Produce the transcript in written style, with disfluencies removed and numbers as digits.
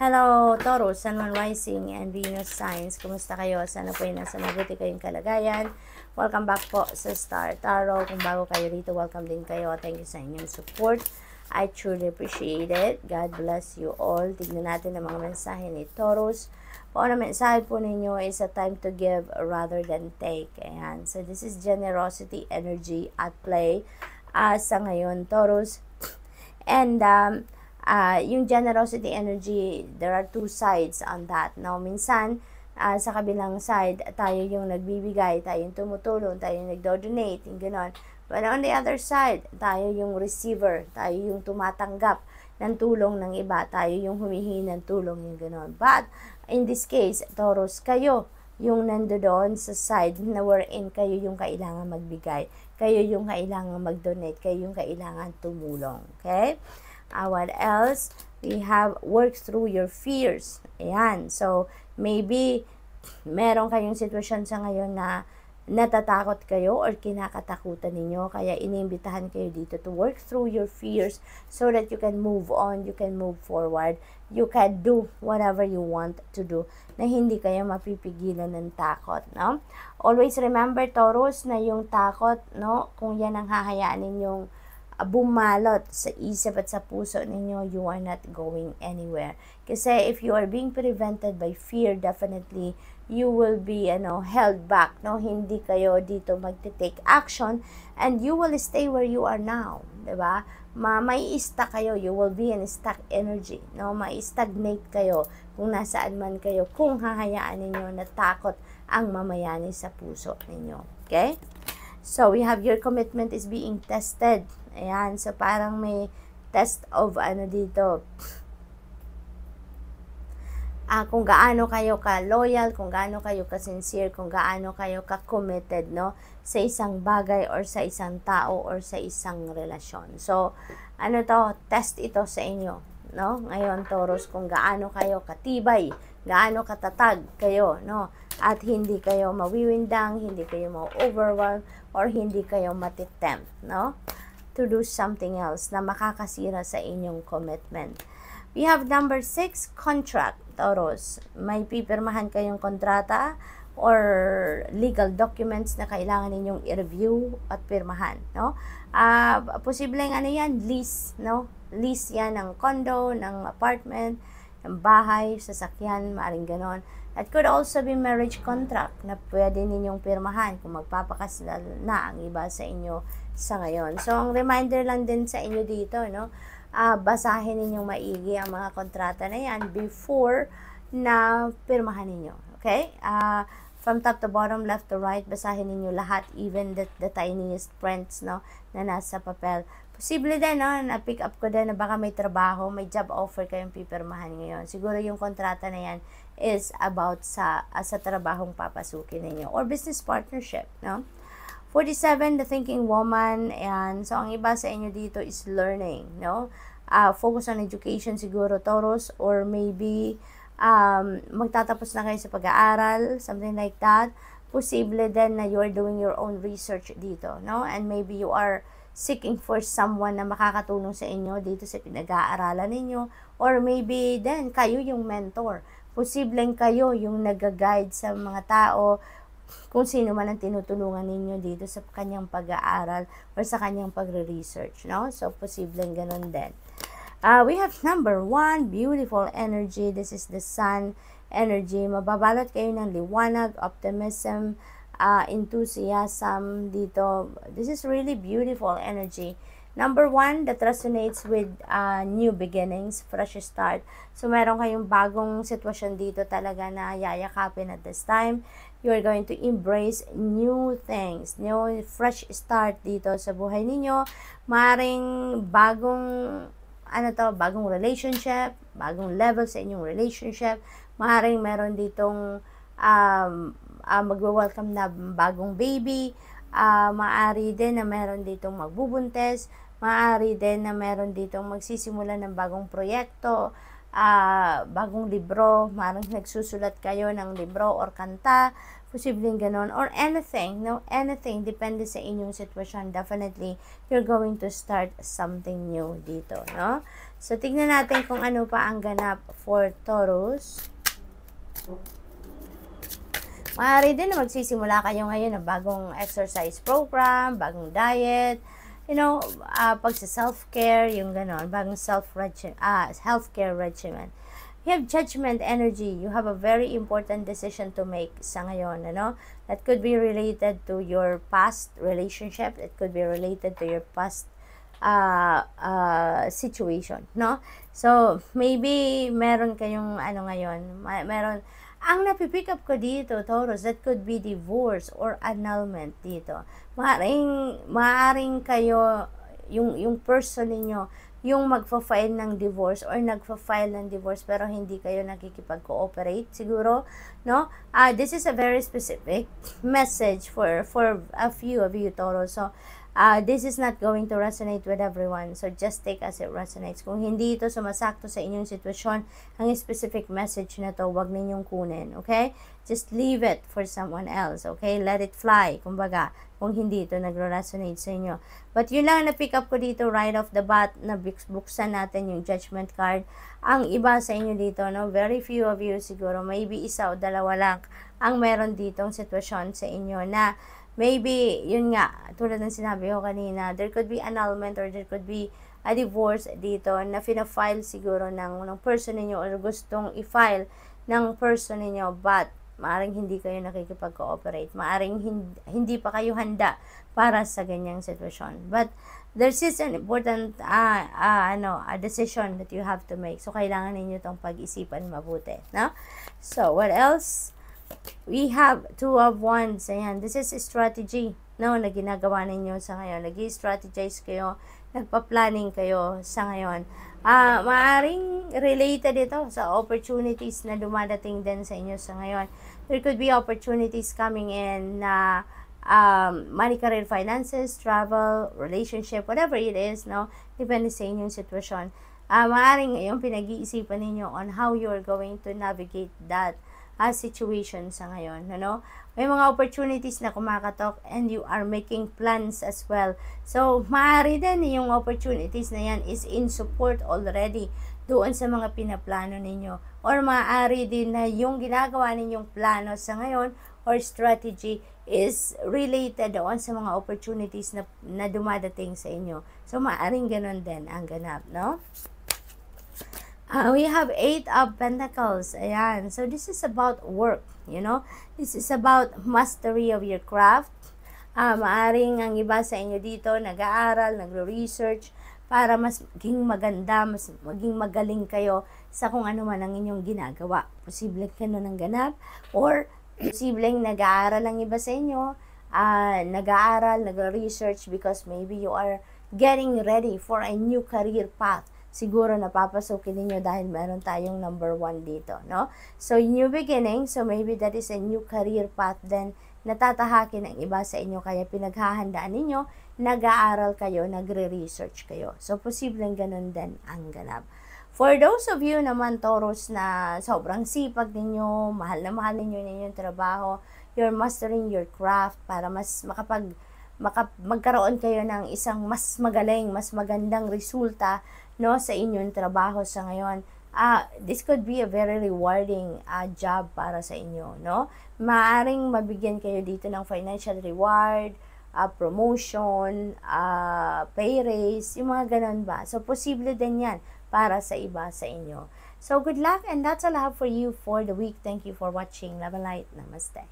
Hello, Taurus, Sun, Moon, Rising, and Venus signs. Kumusta kayo? Sana po nasa mabuti kayong kalagayan. Welcome back po sa Star Tarot. Kung bago kayo dito, welcome din kayo. Thank you sa inyong support. I truly appreciate it. God bless you all. Tignan natin ang mga mensahe ni Taurus. Kung ano mensahe po ninyo is a time to give rather than take. Ayan. So, this is generosity energy at play sa ngayon, Taurus. And, yung generosity energy, there are two sides on that. Now, minsan, sa kabilang side, tayo yung nagbibigay, tayo yung tumutulong, tayo yung nagdo-donate, yung gano'n. But on the other side, tayo yung receiver, tayo yung tumatanggap ng tulong ng iba, tayo yung humihingi ng tulong, yung gano'n. But, in this case, Taurus, kayo yung nandoon sa side na wherein kayo yung kailangan magbigay, kayo yung kailangan mag-donate, kayo yung kailangan tumulong. Okay? What else? We have work through your fears. Ayan. So, maybe, meron kayong sitwasyon sa ngayon na natatakot kayo or kinakatakutan ninyo. Kaya, inimbitahan kayo dito to work through your fears so that you can move on, you can move forward, you can do whatever you want to do na hindi kayo mapipigilan ng takot, no? Always remember, Taurus, na yung takot, no, kung yan ang hahayaan ninyong bumalot sa isip at sa puso ninyo, you are not going anywhere. Kasi if you are being prevented by fear, definitely you will be held back, no? Hindi kayo dito magte-take action and you will stay where you are now, 'di ba? May stuck kayo, you will be in stuck energy, no? May stagnate kayo kung nasaan man kayo, kung hahayaan ninyo na takot ang mamayani sa puso ninyo. Okay? So, we have your commitment is being tested. Ayan, so parang may test of dito. Kung gaano kayo ka-loyal, kung gaano kayo ka-sincere, kung gaano kayo ka-committed, no, sa isang bagay or sa isang tao or sa isang relasyon. So, test ito sa inyo, no? Ngayon, Taurus, kung gaano kayo katibay, gaano katatag kayo, no? At hindi kayo mawiwindang, hindi kayo ma-overwhelm, or hindi kayo matitempt, no? To do something else na makakasira sa inyong commitment. We have number 6, contract, Taurus. May pipirmahan kayong kontrata or legal documents na kailangan ninyong i-review at pirmahan, no? Posibleng yan, lease, no? Lease yan ng condo, ng apartment, ng bahay, sasakyan, maaring ganon. It could also be marriage contract na pwede ninyong pirmahan kung magpapakasal na ang iba sa inyo sa ngayon. So, ang reminder lang din sa inyo dito, no? Basahin ninyong maigi ang mga kontrata na yan before na pirmahan ninyo. Okay? From top to bottom, left to right, basahin ninyo lahat, even the tiniest prints, no, na nasa papel. Posible din, no, na-pick up ko din na baka may trabaho, may job offer kayong pipirmahan ngayon. Siguro yung kontrata na yan is about sa trabahong papasukin ninyo or business partnership, no? 47, the thinking woman, and so ang iba sa inyo dito is learning, no? Focus on education siguro, Taurus, or maybe magtatapos na kayo sa pag-aaral, something like that. Posible din na you are doing your own research dito, no? And maybe you are seeking for someone na makakatulong sa inyo dito sa pinag-aaralan ninyo, or maybe then kayo yung mentor. Posibleng kayo yung nag-guide sa mga tao, kung sino man ang tinutulungan ninyo dito sa kanyang pag-aaral or sa kanyang pagre-research, no? So, posibleng ganun din. We have number 1, beautiful energy. This is the sun energy. Mababalot kayo ng liwanag, optimism, enthusiasm dito. This is really beautiful energy. Number 1, that resonates with new beginnings, fresh start. So, meron kayong bagong sitwasyon dito talaga na yayakapin at this time. You are going to embrace new things, new fresh start dito sa buhay ninyo. Maring bagong relationship, bagong level sa inyong relationship. Maring meron ditong magwe-welcome na bagong baby. Maaari din na meron ditong magbubuntes. Maaari din na meron ditong magsisimula ng bagong proyekto, bagong libro, maaaring nagsusulat kayo ng libro or kanta, posibleng ganon, or anything, no? Anything, depende sa inyong sitwasyon. Definitely, you're going to start something new dito, no? So, tignan natin kung ano pa ang ganap for Taurus. Maaari din na magsisimula kayo ngayon ng bagong exercise program, bagong diet, pagsa-self-care, yung ganon, bagong healthcare regimen. You have judgment energy. You have a very important decision to make sa ngayon, That could be related to your past relationship. It could be related to your past situation, no? So, maybe meron kayong ngayon, ang napipick up ko dito, Taurus, that could be divorce or annulment dito. Maaring kayo, yung person ninyo, yung magfa-file ng divorce or nagfa-file ng divorce pero hindi kayo nakikipag-cooperate siguro, no? This is a very specific message for a few of you, Taurus. So, this is not going to resonate with everyone. So, just take as it resonates. Kung hindi ito sumasakto sa inyong sitwasyon, ang specific message na to, wag ninyong kunin, okay? Just leave it for someone else, okay? Let it fly, kumbaga, kung hindi ito nagre-resonate sa inyo. But yun lang na-pick up ko dito right off the bat, na buksan natin yung judgment card. Ang iba sa inyo dito, no? Very few of you siguro, maybe isa o dalawa lang ang meron ditong sitwasyon sa inyo na maybe, yun nga, tulad ng sinabi ko kanina, there could be annulment or there could be a divorce dito na fina-file siguro ng person ninyo or gustong i-file ng person ninyo, but maaring hindi kayo nakikipag-cooperate, maaring hindi pa kayo handa para sa ganyang sitwasyon. But there's is an important a decision that you have to make. So, kailangan ninyo itong pag-isipan mabuti, no? So, what else? We have Two of Wands. Ayan, this is a strategy, no, na ginagawa ninyo sa ngayon. Nag-strategize kayo, nagpa-planning kayo sa ngayon. Maaring related ito sa opportunities na dumadating din sa inyo sa ngayon. There could be opportunities coming in na money, career, finances, travel, relationship, whatever it is, no? Depende sa inyong sitwasyon. Maaring yung pinag-iisipan ninyo on how you're going to navigate that situation sa ngayon, May mga opportunities na kumakatok and you are making plans as well. So, maaari din yung opportunities na yan is in support already doon sa mga pinaplano ninyo. Or maaari din na yung ginagawa ninyong plano sa ngayon or strategy is related doon sa mga opportunities na dumadating sa inyo. So, maaaring ganun din ang ganap, no? We have 8 of Pentacles. Ayan. So, this is about work, This is about mastery of your craft. Maaring ang iba sa inyo dito, nag-aaral, nagre-research, para mas maging maganda, mas maging magaling kayo sa kung ano man ang inyong ginagawa. Posibleng ganun ang ganap. Or, posibleng nag-aaral ang iba sa inyo, nag-aaral, nagre-research because maybe you are getting ready for a new career path. Siguro napapasukin ninyo dahil meron tayong number 1 dito, no? So, new beginning, so maybe that is a new career path then natatahakin ang iba sa inyo, kaya pinaghahandaan ninyo, nag-aaral kayo, nagre-research kayo. So, posibleng ganun din ang ganap. For those of you naman, Taurus, na sobrang sipag ninyo, mahal na mahal ninyo yung trabaho, you're mastering your craft para mas magkaroon kayo ng isang mas magaling, mas magandang resulta, no, sa inyong trabaho sa ngayon. This could be a very rewarding job para sa inyo, no? Maaring mabigyan kayo dito ng financial reward, promotion, pay raise, yung mga ganun ba. So, posible din yan para sa iba sa inyo. So, good luck, and that's all I have for you for the week. Thank you for watching. Love and light. Namaste.